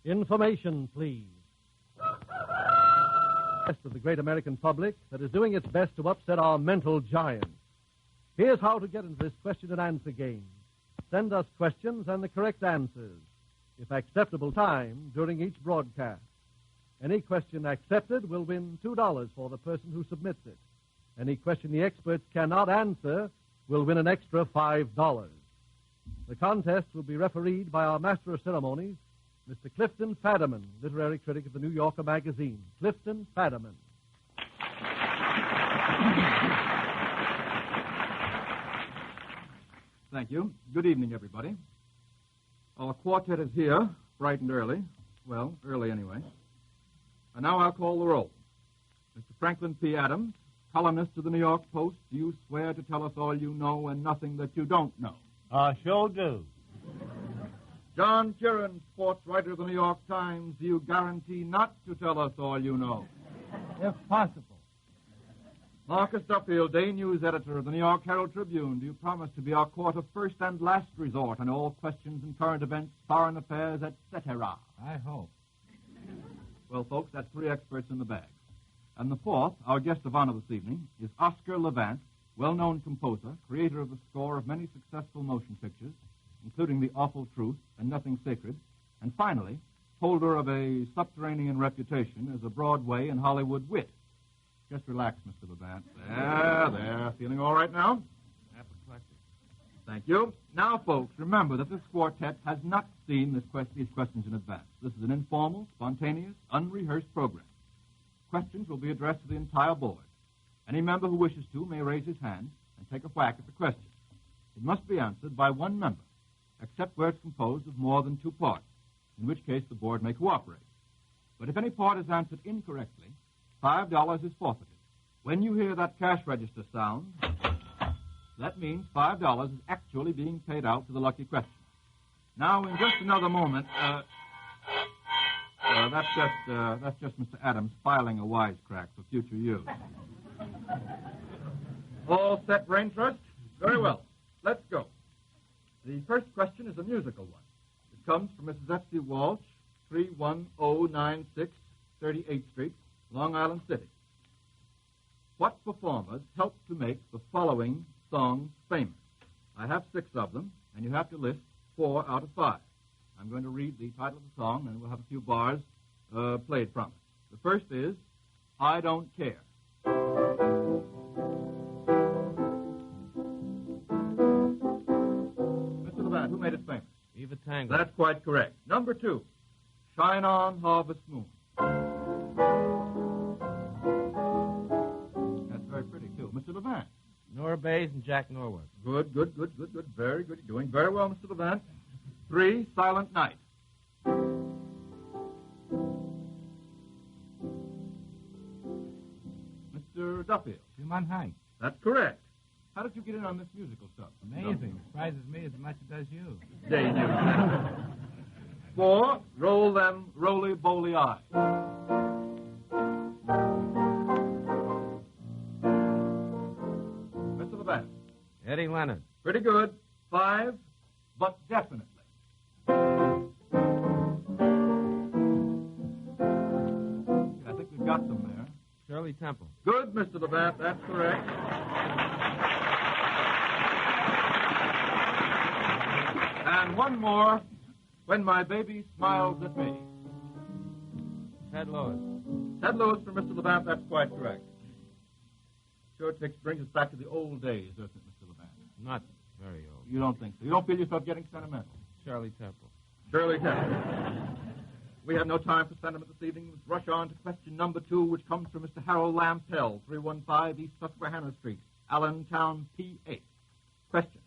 Information, please. Rest of the great American public that is doing its best to upset our mental giants. Here's how to get into this question and answer game. Send us questions and the correct answers, if acceptable time, during each broadcast. Any question accepted will win $2 for the person who submits it. Any question the experts cannot answer will win an extra $5. The contest will be refereed by our Master of Ceremonies, Mr. Clifton Fadiman, literary critic of the New Yorker magazine. Clifton Fadiman. Thank you. Good evening, everybody. Our quartet is here, bright and early. Well, early anyway. And now I'll call the roll. Mr. Franklin P. Adams, columnist of the New York Post, do you swear to tell us all you know and nothing that you don't know? I sure do. John Kieran, sports writer of the New York Times, do you guarantee not to tell us all you know? If possible. Marcus Duffield, day news editor of the New York Herald Tribune, do you promise to be our court of first and last resort on all questions and current events, foreign affairs, etc.? I hope. Well, folks, that's 3 experts in the bag. And the 4th, our guest of honor this evening, is Oscar Levant, well-known composer, creator of the score of many successful motion pictures, including The Awful Truth and Nothing Sacred, and finally, holder of a subterranean reputation as a Broadway and Hollywood wit. Just relax, Mr. Levant. There. Feeling all right now? Apoplectic. Thank you. Now, folks, remember that this quartet has not seen these questions in advance. This is an informal, spontaneous, unrehearsed program. Questions will be addressed to the entire board. Any member who wishes to may raise his hand and take a whack at the question. It must be answered by one member, except where it's composed of more than 2 parts, in which case the board may cooperate. But if any part is answered incorrectly, $5 is forfeited. When you hear that cash register sound, that means $5 is actually being paid out to the lucky questioner. Now, in just another moment, that's just Mr. Adams filing a wisecrack for future use. All set, Brain Trust? Very well. Let's go. The first question is a musical one. It comes from Mrs. F.C. Walsh, 31096 38th Street, Long Island City. What performers helped to make the following songs famous? I have 6 of them, and you have to list 4 out of 5. I'm going to read the title of the song, and we'll have a few bars played from it. The first is, I Don't Care. Mr. Levant, who made it famous? Eva Tango. That's quite correct. Number 2, Shine On, Harvest Moon. That's very pretty, too. Mr. Levant. Nora Bayes and Jack Norwood. Good. Very good. You're doing very well, Mr. Levant. 3, Silent Night. Mr. Duffield. Schumann Heights. That's correct. How did you get in on this musical stuff? Amazing. Surprises me as much as it does you. There you go. 4, Roll Them Roly-Boly Eyes. Mr. Levant. Eddie Leonard. Pretty good. 5, But Definitely. I think we've got them there. Shirley Temple. Good, Mr. Levant. That's correct. And one more. When My Baby Smiles at Me. Ted Lewis. Ted Lewis for Mr. Levant. That's quite correct. Sure brings us back to the old days, doesn't it, Mr. Levant? Not very old. You don't think so? You don't feel yourself getting sentimental? Shirley Temple. Shirley Temple. We have no time for sentiment this evening. Let's rush on to question number 2, which comes from Mr. Harold Lampell, 315 East Susquehanna Street, Allentown, PA. Question.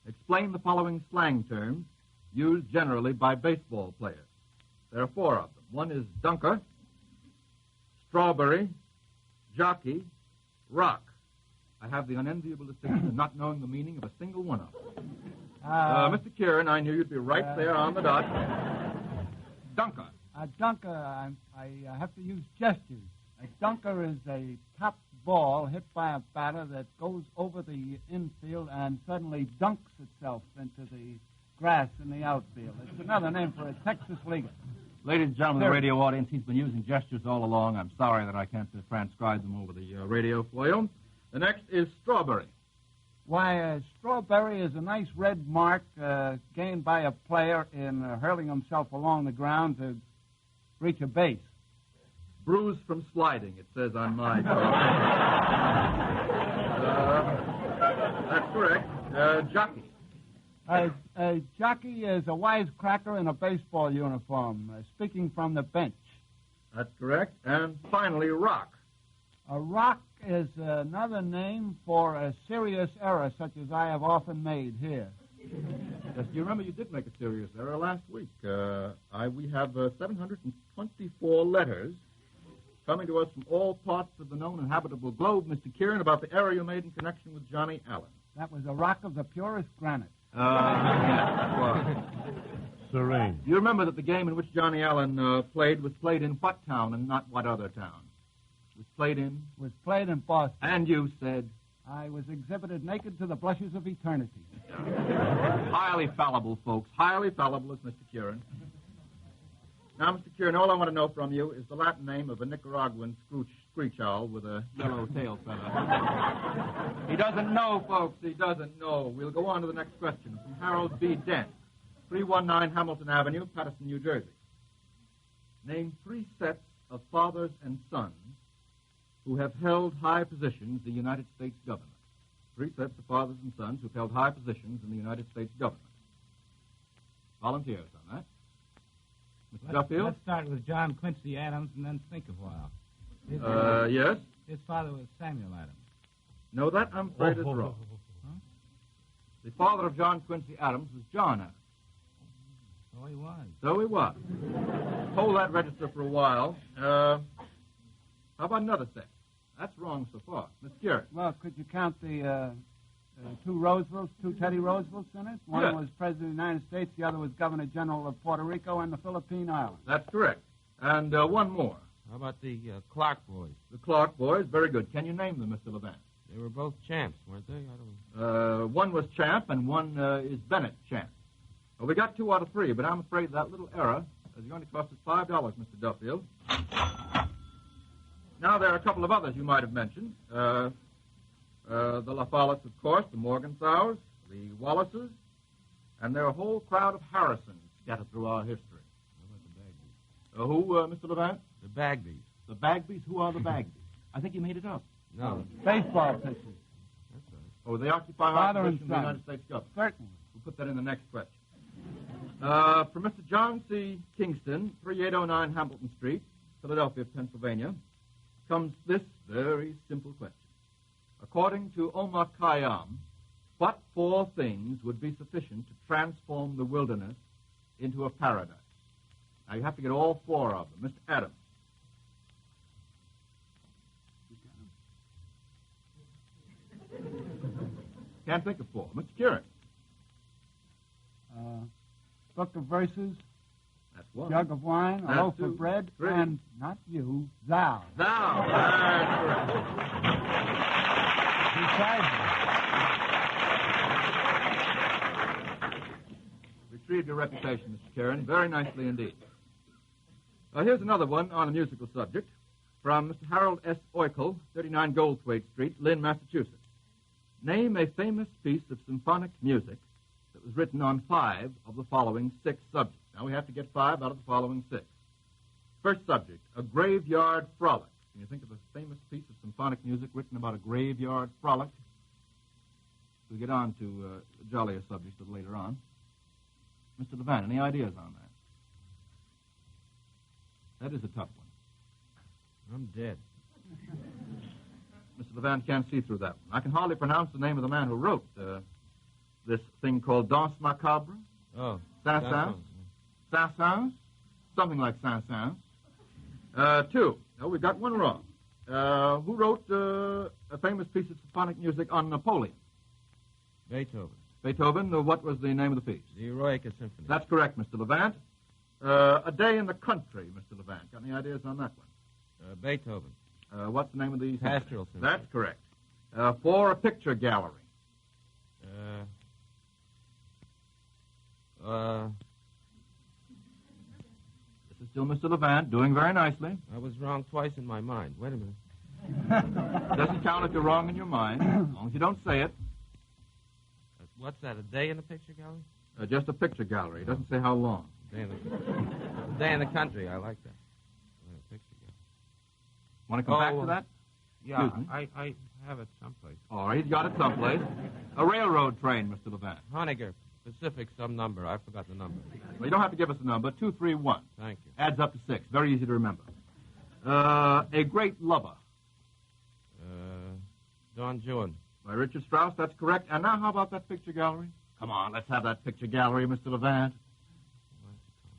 Explain the following slang terms used generally by baseball players. There are 4 of them. One is dunker, strawberry, jockey, rock. I have the unenviable distinction of not knowing the meaning of a single one of them. Mr. Kieran, I knew you'd be right there on the dot. Dunker. Dunker, I have to use gestures. A dunker is a top ball hit by a batter that goes over the infield and suddenly dunks itself into the grass in the outfield. It's another name for a Texas leaguer. Ladies and gentlemen of the radio audience, he's been using gestures all along. I'm sorry that I can't transcribe them over the radio for you. The next is strawberry. Why, strawberry is a nice red mark gained by a player in hurling himself along the ground to reach a base. Bruise from sliding, it says on my that's correct. Jockey. A jockey is a wisecracker in a baseball uniform, speaking from the bench. That's correct. And finally, rock. A rock is another name for a serious error, such as I have often made here. Yes, you remember you did make a serious error last week. We have 724 letters coming to us from all parts of the known and habitable globe, Mr. Kieran, about the error you made in connection with Johnny Allen. That was a rock of the purest granite. Yes. Serene. You remember that the game in which Johnny Allen played was played in what town and not what other town? Was played in Boston. And you said? I was exhibited naked to the blushes of eternity. Highly fallible, folks. Highly fallible is Mr. Kieran. Now, Mr. Kieran, all I want to know from you is the Latin name of a Nicaraguan screech owl with a yellow tail feather. He doesn't know, folks. He doesn't know. We'll go on to the next question from Harold B. Dent, 319 Hamilton Avenue, Paterson, New Jersey. Name 3 sets of fathers and sons who have held high positions in the United States government. 3 sets of fathers and sons who've held high positions in the United States government. Volunteers on that. Mr. Duffield? Let's start with John Quincy Adams and then think a while. Yes? His father was Samuel Adams. No, that, I'm afraid, is wrong. Huh? The father of John Quincy Adams was John Adams. So he was. So he was. Hold that register for a while. How about another set? That's wrong so far. Mr. Kieran. Well, could you count the 2 Roosevelts, 2 Teddy Roosevelts in it? One Yes. was President of the United States, the other was Governor General of Puerto Rico and the Philippine Islands. That's correct. And one more. How about the Clark boys? The Clark boys. Very good. Can you name them, Mr. Levant? They were both champs, weren't they? I don't... One was Champ and one is Bennett Champ. Well, we got 2 out of 3, but I'm afraid that little error is going to cost us $5, Mr. Duffield. Now, there are a couple of others you might have mentioned. The La Follettes, of course, the Morgenthauers, the Wallaces, and there are a whole crowd of Harrisons scattered through our history. How about the Bagbies? Who, Mr. Levant? The Bagbies. The Bagbies? Who are the Bagbies? I think you made it up. No. Baseball pitchers. That's right. Oh, they occupy high Father and positions in the son. United States government. Certainly. We'll put that in the next question. From Mr. John C. Kingston, 3809 Hamilton Street, Philadelphia, Pennsylvania, comes this very simple question. According to Omar Khayyam, what 4 things would be sufficient to transform the wilderness into a paradise? Now, you have to get all 4 of them. Mr. Adams. Can't think of 4. Mr. Kieran. Book of verses, That's 1. jug of wine, a That's loaf 2, of bread, 3. and, not you, thou. Thou. That's correct. Retrieved your reputation, Mr. Kieran, very nicely indeed. Here's another one on a musical subject from Mr. Harold S. Oikel, 39 Goldthwaite Street, Lynn, Massachusetts. Name a famous piece of symphonic music that was written on 5 of the following 6 subjects. Now we have to get 5 out of the following 6. First subject, a graveyard frolic. Can you think of a famous piece of symphonic music written about a graveyard frolic? We'll get on to jollier subjects a little later on. Mr. Levant, any ideas on that? That is a tough one. I'm dead. Mr. Levant can't see through that one. I can hardly pronounce the name of the man who wrote this thing called Danse Macabre. Oh. Saint-Saëns? Saint-Saëns? Something like Saint-Saëns. 2. No, we got one wrong. Who wrote a famous piece of symphonic music on Napoleon? Beethoven. Beethoven. What was the name of the piece? The Eroica Symphony. That's correct, Mr. Levant. A Day in the Country, Mr. Levant. Got any ideas on that one? Beethoven. What's the name of the Pastoral Symphony. That's correct. For a Picture Gallery. Uh, This is Still Mr. Levant, doing very nicely. I was wrong twice in my mind. Wait a minute. Doesn't count if you're wrong in your mind, as long as you don't say it. What's that, a day in the picture gallery? Just a picture gallery. It doesn't say how long. A day in the country. I like that. Picture gallery. Want to come back to that? Yeah, Excuse me? I have it someplace. All right, he's got it someplace. A railroad train, Mr. Levant. Honegger, Pacific, some number. I forgot the number. Well, you don't have to give us the number. 231. Thank you. Adds up to 6. Very easy to remember. A Great Lover. Don Juan. By Richard Strauss, that's correct. And now how about that picture gallery? Come on, let's have that picture gallery, Mr. Levant.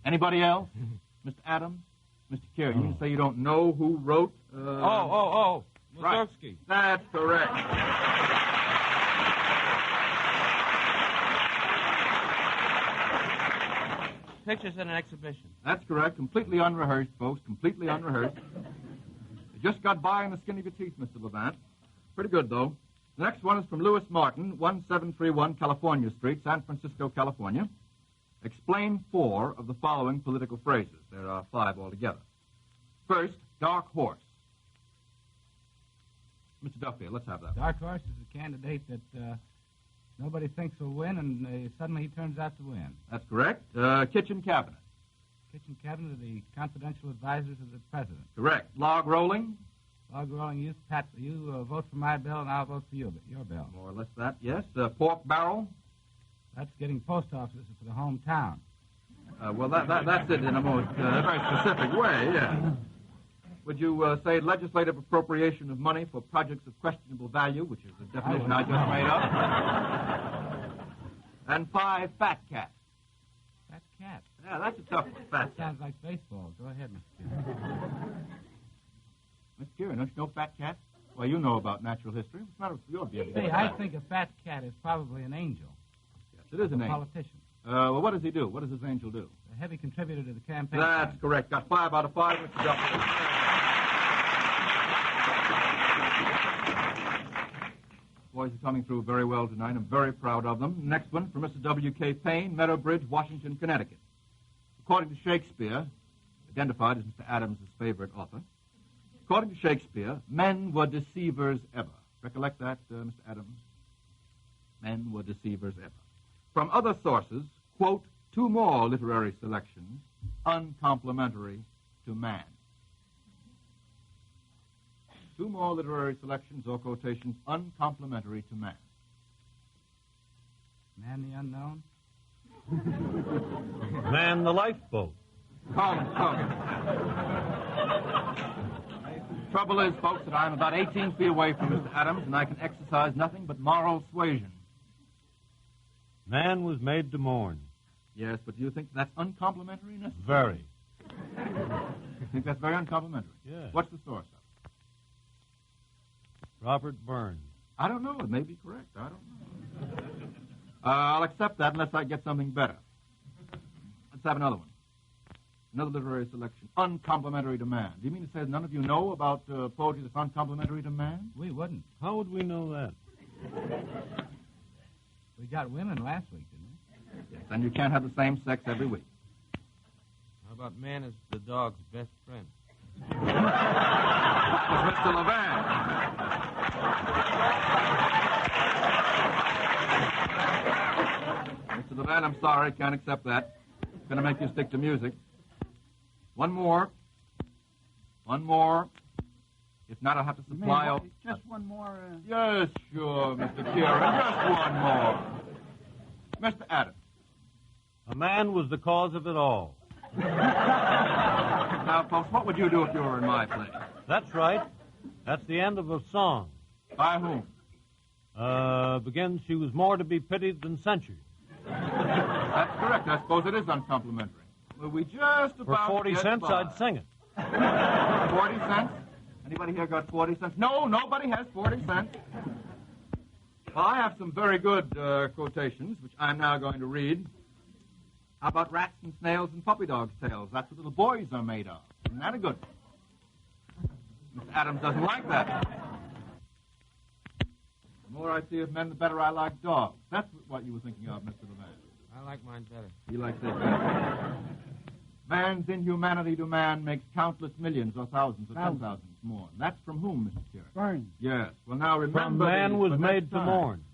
Anybody else? Mr. Adams? Mr. Kieran, you mean to say you don't know who wrote... Mussorgsky. Right. That's correct. Pictures in an exhibition. That's correct. Completely unrehearsed, folks. Completely unrehearsed. You just got by on the skin of your teeth, Mr. Levant. Pretty good, though. The next one is from Louis Martin, 1731 California Street, San Francisco, California. Explain 4 of the following political phrases. There are 5 altogether. First, dark horse. Mr. Duffield, let's have that. Dark Horse is a candidate that nobody thinks will win, and suddenly he turns out to win. That's correct. Kitchen cabinet. Kitchen cabinet are the confidential advisors of the president. Correct. Log rolling. Log rolling, you vote for my bill, and I'll vote for your bill. More or less that, yes. Pork barrel. That's getting post offices for the hometown. Well, that's it in a most very specific way, yeah. Would you say legislative appropriation of money for projects of questionable value, which is the definition I just made up? And 5, fat cat. Fat cat? Yeah, that's a tough one, fat cat. Sounds like baseball. Go ahead, Mr. Kieran. Mr. Kieran, don't you know fat cat? Well, you know about natural history. What's the matter with your view? See, I think a fat cat is probably an angel. Yes, it is an angel. Politician. Well, what does he do? What does his angel do? A heavy contributor to the campaign. That's correct. Got 5 out of 5, Mr. Duffield. Boys are coming through very well tonight. I'm very proud of them. Next one from Mr. W.K. Payne, Meadowbridge, Washington, Connecticut. According to Shakespeare, identified as Mr. Adams' favorite author, according to Shakespeare, men were deceivers ever. Recollect that, Mr. Adams? Men were deceivers ever. From other sources, quote, 2 more literary selections, uncomplimentary to man. 2 more literary selections or quotations, uncomplimentary to man. Man the unknown? Man the lifeboat. Come. Trouble is, folks, that I'm about 18 feet away from Mr. Adams, and I can exercise nothing but moral suasion. Man was made to mourn. Yes, but do you think that's uncomplimentary? Very. You think that's very uncomplimentary? Yes. What's the source of it? Robert Burns. I don't know. It may be correct. I don't know. I'll accept that unless I get something better. Let's have another one. Another literary selection. Uncomplimentary to man. Do you mean to say that none of you know about poetry that's uncomplimentary to man? We wouldn't. How would we know that? We got women last week, didn't we? Yes, and you can't have the same sex every week. How about man is the dog's best friend? That was Mr. Levant. Mr. Levant, I'm sorry, can't accept that. It's going to make you stick to music. One more. If not, I'll have to supply... Just one more... Yes, sure, Mr. Kieran. Just one more. Mr. Adams. A man was the cause of it all. Now, folks, what would you do if you were in my place? That's right. That's the end of a song. By whom? Begins, she was more to be pitied than censured. That's correct. I suppose it is uncomplimentary. Well, we just about For 40 get cents, by. I'd sing it. 40 cents? Anybody here got 40 cents? No, nobody has 40 cents. Well, I have some very good quotations, which I'm now going to read. How about rats and snails and puppy dogs' tails? That's what little boys are made of. Isn't that a good one? Mr. Adams doesn't like that. The more I see of men, the better I like dogs. That's what you were thinking of, Mr. Levant. I like mine better. He likes it better. Man's inhumanity to man makes countless millions or thousands or 10,000s more. And that's from whom, Mrs. Kieran? Burns. Yes. Well, now remember... From man was the made next to time. mourn.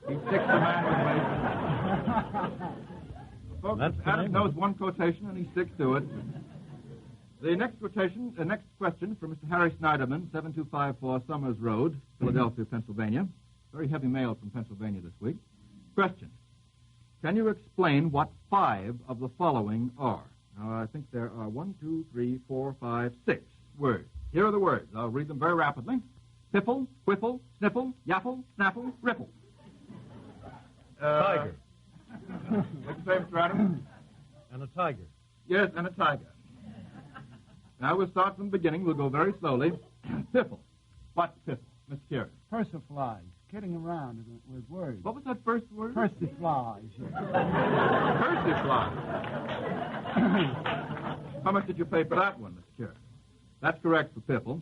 He sticks to man was made. Folks, That's the Adam name knows of it. one quotation and he sticks to it. The next question from Mr. Harry Snyderman, 7254 Summers Road, Philadelphia, Pennsylvania. Very heavy mail from Pennsylvania this week. Question. Can you explain what 5 of the following are? Now, I think there are 1, 2, 3, 4, 5, 6 words. Here are the words. I'll read them very rapidly. Piffle, whiffle, sniffle, yaffle, snaffle, ripple. Tiger. What's your name, Mr. Adams? And a tiger. Yes, and a tiger. Now, we'll start from the beginning. We'll go very slowly. Piffle. What's piffle, Mr. Kieran? Persiflage. Kidding around with words. What was that first word? Persiflage. Persiflage. How much did you pay for that one, Mr. Kieran? That's correct for piffle.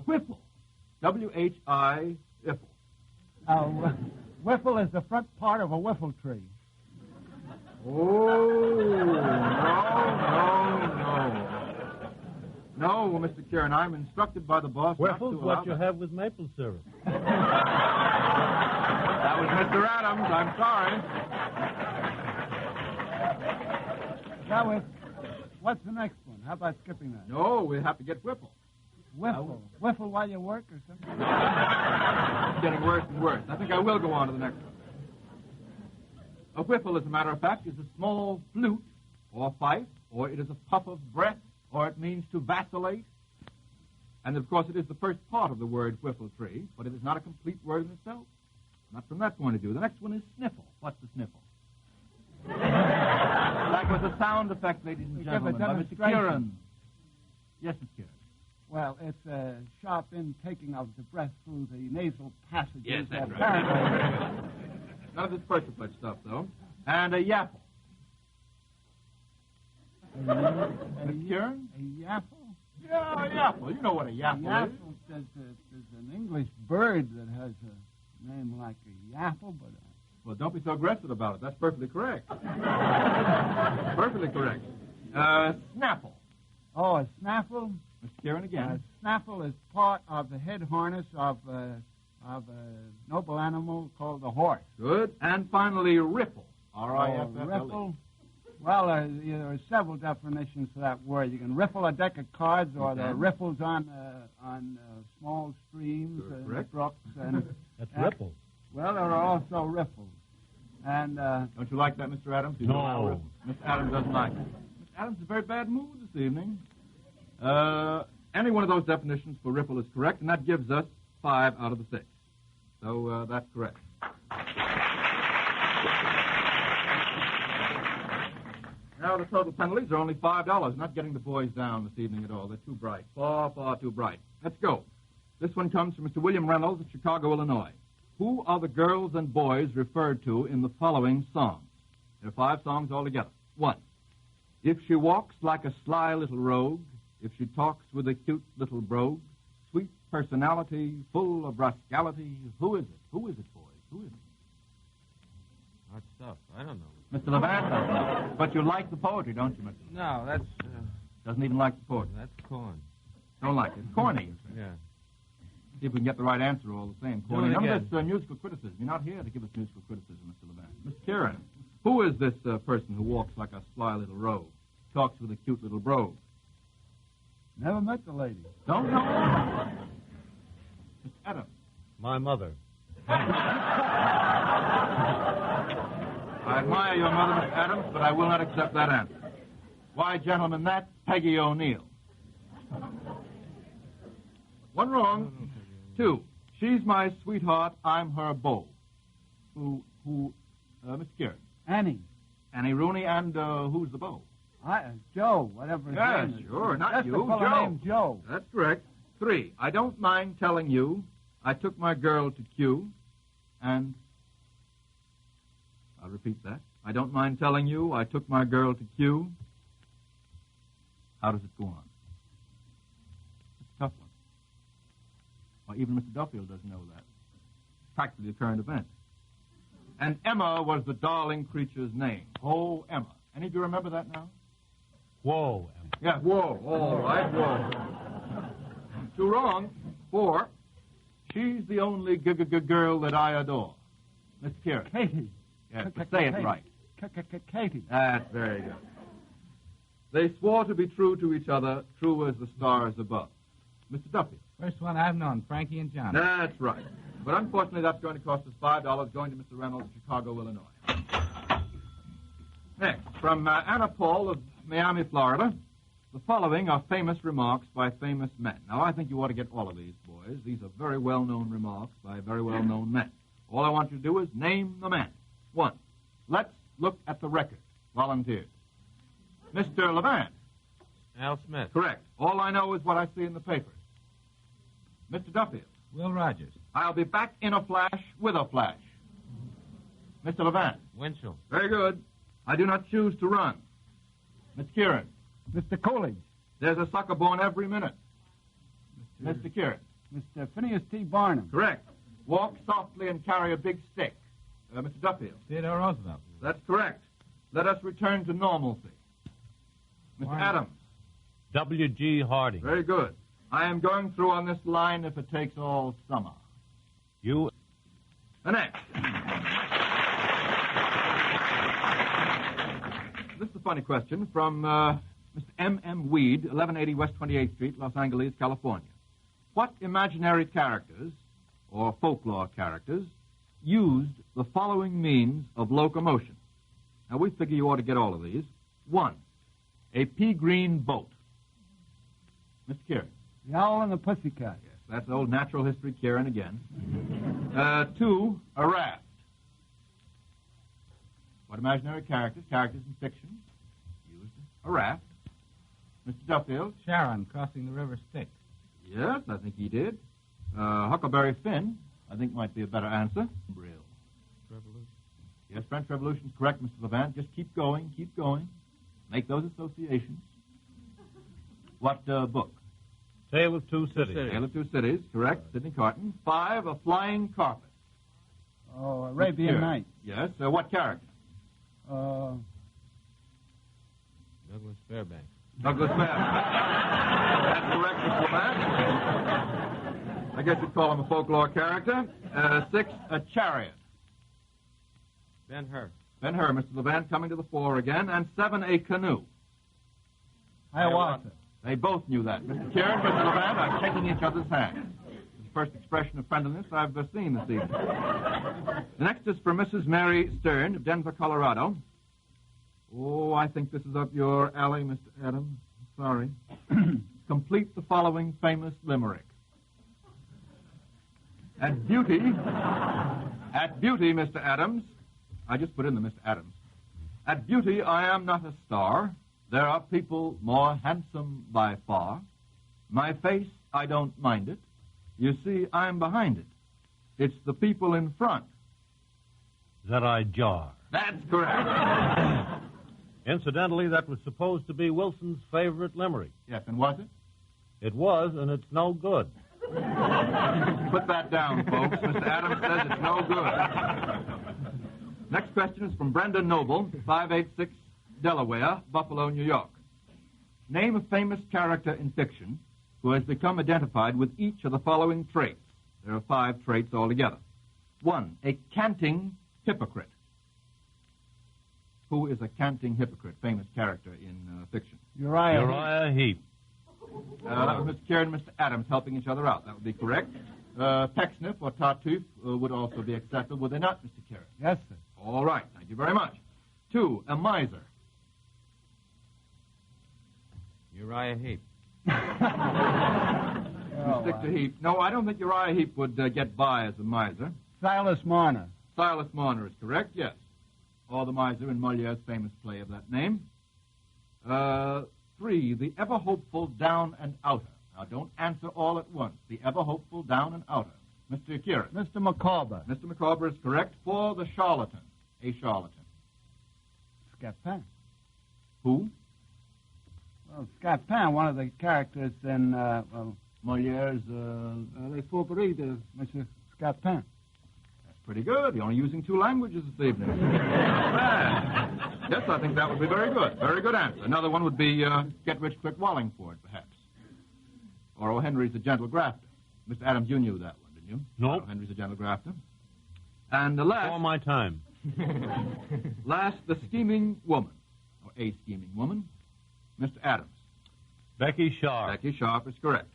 Whiffle. W-H-I, iffle. Whiffle is the front part of a whiffle tree. Oh, no. No, Mr. Kieran, I'm instructed by the boss not to Whiffle's allow what you that. have with maple syrup. That was Mr. Adams. I'm sorry. Now, what's the next one? How about skipping that? No, we have to get whiffle. Whiffle. Whiffle while you work or something? It's getting worse and worse. I think I will go on to the next one. A whiffle, as a matter of fact, is a small flute or fife, or it is a puff of breath, or it means to vacillate. And, of course, it is the first part of the word whiffle tree, but it is not a complete word in itself. Not from that point of view. The next one is sniffle. What's a sniffle? That was a sound effect, ladies and gentlemen, by Mr. Kieran. Yes, Mr. Kieran. Well, it's a sharp intaking of the breath through the nasal passages. Yes, that's right. Apparently. None of this persiflage stuff, though. And a yaffle. Mr. Kieran? A yaffle? Yeah, a yaffle. You know what a yaffle is. Yaffle says there's an English bird that has a name like a yaffle, but... Well, don't be so aggressive about it. That's perfectly correct. Perfectly correct. Snaffle. Oh, a snaffle? Mr. Kieran again. A snaffle is part of the head harness of a noble animal called the horse. Good. And finally, ripple. R-I-F-F-L-E. Ripple. Well, there are several definitions for that word. You can riffle a deck of cards, or there are riffles on small streams, Correct. brooks, and That's ripple. well, there are also riffles. And Don't you like that, Mr. Adams? You No. know how riffle- Mr. Adams doesn't like it. Mr. Adams is in a very bad mood this evening. Any one of those definitions for ripple is correct, and that gives us 5 out of the 6. So that's correct. Now the total penalties are only $5. Not getting the boys down this evening at all. They're too bright. Far, far too bright. Let's go. This one comes from Mr. William Reynolds of Chicago, Illinois. Who are the girls and boys referred to in the following songs? There are 5 songs altogether. 1. If she walks like a sly little rogue, if she talks with a cute little brogue, sweet personality, full of rascality, who is it? Who is it, boys? Who is it? Hard stuff. I don't know. Mr. Levant. But you like the poetry, don't you, Mr. Levant? No, that's Doesn't even like the poetry. corn. Don't like it. It's corny. Yeah. See if we can get the right answer all the same. Do it Corny. None again. of this musical criticism. You're not here to give us musical criticism, Mr. Levant. Mr. Kieran, who is this person who walks like a sly little rogue, talks with a cute little brogue? never met the lady. Don't know. Mr. Adams. My mother. I admire your mother, Mr. Adams, but I will not accept that answer. Why, gentlemen, that's Peggy O'Neill. 1 wrong. 2. She's my sweetheart, I'm her beau. Mr. Kieran. Annie. Annie Rooney, and who's the beau? Joe, whatever his Yes, name is. sure, not That's you, the fellow Joe. named Joe. That's correct. 3. I don't mind telling you, I took my girl to Q, and... I'll repeat that. I don't mind telling you, I took my girl to Q. How does it go on? It's a tough one. Well, even Mr. Duffield doesn't know that. It's practically a current event. And Emma was the darling creature's name. Oh, Emma. Any of you remember that now? Whoa. Yeah, whoa. All right, whoa. 2 wrong. 4. She's the only girl that I adore. Mr. Kieran. Katie. Yes, but say it right. Katie. That's very good. They swore to be true to each other, true as the stars above. Mr. Duffy. First one I've known, Frankie and Johnny. That's right. But unfortunately, that's going to cost us $5 going to Mr. Reynolds of Chicago, Illinois. Next, from Anna Paul of Miami, Florida. The following are famous remarks by famous men. Now, I think you ought to get all of these, boys. These are very well-known remarks by very well-known men. All I want you to do is name the man. 1. Let's look at the record. Volunteers. Mr. Levant. Al Smith. Correct. All I know is what I see in the papers. Mr. Duffield. Will Rogers. I'll be back in a flash with a flash. Mr. Levant. Winchell. Very good. I do not choose to run. Mr. Kieran. Mr. Coolidge. There's a sucker born every minute. Mr. Kieran. Mr. Phineas T. Barnum. Correct. Walk softly and carry a big stick. Mr. Duffield. Theodore Roosevelt. That's correct. Let us return to normalcy. Mr. Why? Adams. W.G. Harding. Very good. I am going through on this line if it takes all summer. You. The next. This is a funny question from Mr. M.M. Weed, 1180 West 28th Street, Los Angeles, California. What imaginary characters, or folklore characters, used the following means of locomotion? Now, we figure you ought to get all of these. 1, a pea-green boat. Mr. Kieran. The Owl and the Pussycat. Yes, that's old natural history Kieran again. 2, a raft. What imaginary characters in fiction, used a raft? Mr. Duffield. Sharon crossing the River Styx. Yes, I think he did. Huckleberry Finn, I think might be a better answer. Brill. Revolution. Yes, French Revolution is correct, Mr. Levant. Just keep going. Make those associations. What book? Tale of Two Cities. Tale of Two Cities, correct. Sidney Carton. 5, a flying carpet. Oh, Arabian Nights. Yes, what character? Douglas Fairbanks. Douglas Fairbanks. That's correct, Mr. Levant. I guess you'd call him a folklore character. 6, a chariot. Ben-Hur. Ben-Hur, Mr. Levant, coming to the fore again. And 7, a canoe. Hiawatha. They both knew that. Mr. Kieran, Mr. Levant are shaking each other's hands. It's the first expression of friendliness I've seen this evening. The next is for Mrs. Mary Stern of Denver, Colorado. Oh, I think this is up your alley, Mr. Adams. Sorry. Complete the following famous limerick. At beauty, Mr. Adams, I just put in the Mr. Adams. At beauty, I am not a star. There are people more handsome by far. My face, I don't mind it. You see, I'm behind it. It's the people in front that I jar. That's correct. Incidentally, that was supposed to be Wilson's favorite limerick. Yes, and was it? It was, and it's no good. Put that down, folks. Mr. Adams says it's no good. Next question is from Brenda Noble, 586 Delaware, Buffalo, New York. Name a famous character in fiction who has become identified with each of the following traits. There are 5 traits altogether. 1, a canting hypocrite. Who is a canting hypocrite, famous character in fiction? Uriah Heep. That was Mr. Kieran and Mr. Adams helping each other out. That would be correct. Pecksniff or Tartuffe would also be acceptable, would they not, Mr. Kieran? Yes, sir. All right. Thank you very much. 2, a miser. Uriah Heep. Stick to Heap. No, I don't think Uriah Heep would get by as a miser. Silas Marner. Silas Marner is correct, yes. Or the miser in Moliere's famous play of that name. 3, the ever-hopeful down and outer. Now, don't answer all at once. The ever-hopeful down and outer. Mr. Kieran. Mr. Micawber. Mr. Micawber is correct. 4, the charlatan. A charlatan. Scapin. Who? Well, Scapin, one of the characters in Moliere's Les Fourberies de Monsieur Scapin. That's pretty good. You're only using 2 languages this evening. Not bad. Yes, I think that would be very good. Very good answer. Another one would be Get Rich Quick Wallingford, perhaps. Or O. Henry's a Gentle Grafter. Mr. Adams, you knew that one, didn't you? Nope. O. Henry's a Gentle Grafter. And the last... All my time. Last, the scheming woman, or a scheming woman, Mr. Adams. Becky Sharp. Becky Sharp is correct.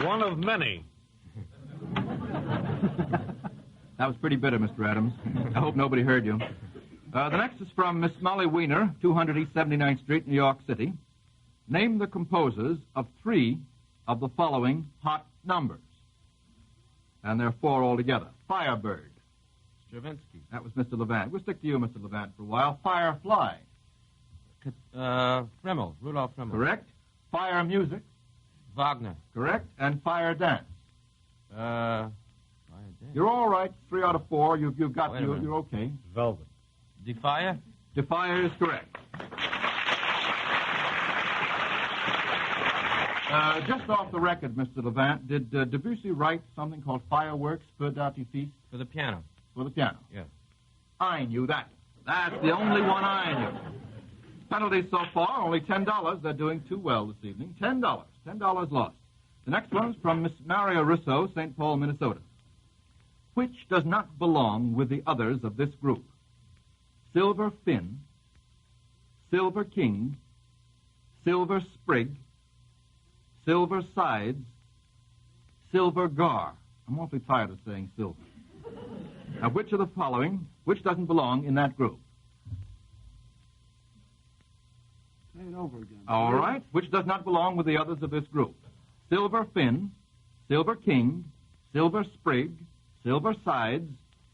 One of many. That was pretty bitter, Mr. Adams. I hope nobody heard you. The next is from Miss Molly Weiner, 200 East 79th Street, New York City. Name the composers of 3 of the following hot numbers. And there are 4 altogether. Firebird. Stravinsky. That was Mr. Levant. We'll stick to you, Mr. Levant, for a while. Firefly. Frimmel. Rudolph Frimmel. Correct. Fire Music. Wagner. Correct. And Fire Dance. Fire Dance. You're all right. 3 out of 4. You've got Wait a minute. you're okay. Velvet. Defier. Defier is correct. Just off the record, Mr. Levant, did Debussy write something called Fireworks, Feu d'artifice? For the piano. For the piano. Yes. I knew that. That's the only one I knew. Penalties so far, only $10. They're doing too well this evening. $10. $10 lost. The next one's from Miss Maria Russo, St. Paul, Minnesota. Which does not belong with the others of this group? Silver Fin, Silver King, Silver Sprig, Silver Sides, Silver Gar. I'm awfully tired of saying silver. Now, which of the following, which doesn't belong in that group? Say it over again. All right. Which does not belong with the others of this group? Silver Fin, Silver King, Silver Sprig, Silver Sides,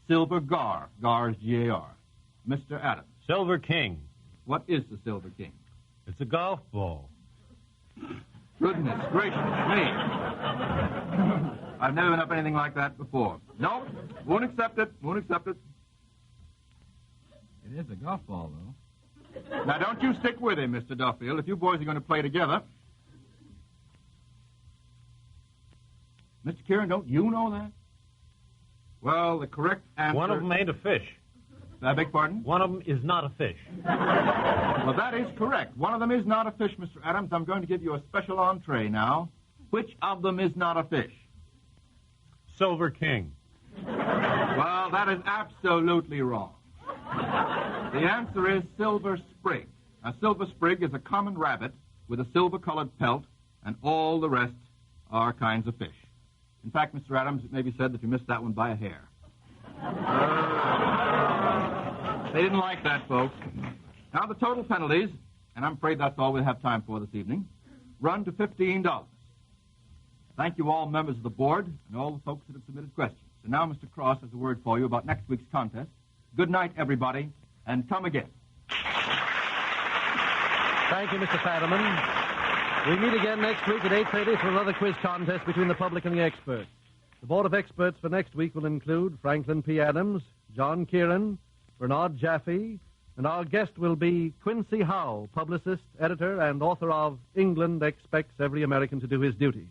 Silver Gar. Gar is G-A-R. Mr. Adams. Silver King. What is the Silver King? It's a golf ball. Goodness gracious me. I've never been up anything like that before. No, won't accept it. Won't accept it. It is a golf ball, though. Now, don't you stick with him, Mr. Duffield, if you boys are going to play together. Mr. Kieran, don't you know that? Well, the correct answer... One of them ain't a fish. I beg pardon? One of them is not a fish. Well, that is correct. One of them is not a fish, Mr. Adams. I'm going to give you a special entree now. Which of them is not a fish? Silver King. Well, that is absolutely wrong. The answer is Silver Sprig. Now, Silver Sprig is a common rabbit with a silver-colored pelt, and all the rest are kinds of fish. In fact, Mr. Adams, it may be said that you missed that one by a hair. They didn't like that, folks. Now, the total penalties, and I'm afraid that's all we'll have time for this evening, run to $15. Thank you all members of the board and all the folks that have submitted questions. And now Mr. Cross has a word for you about next week's contest. Good night, everybody, and come again. Thank you, Mr. Fadiman. We meet again next week at 8:30 for another quiz contest between the public and the experts. The board of experts for next week will include Franklin P. Adams, John Kieran, Bernard Jaffe, and our guest will be Quincy Howe, publicist, editor, and author of England Expects Every American to Do His Duty.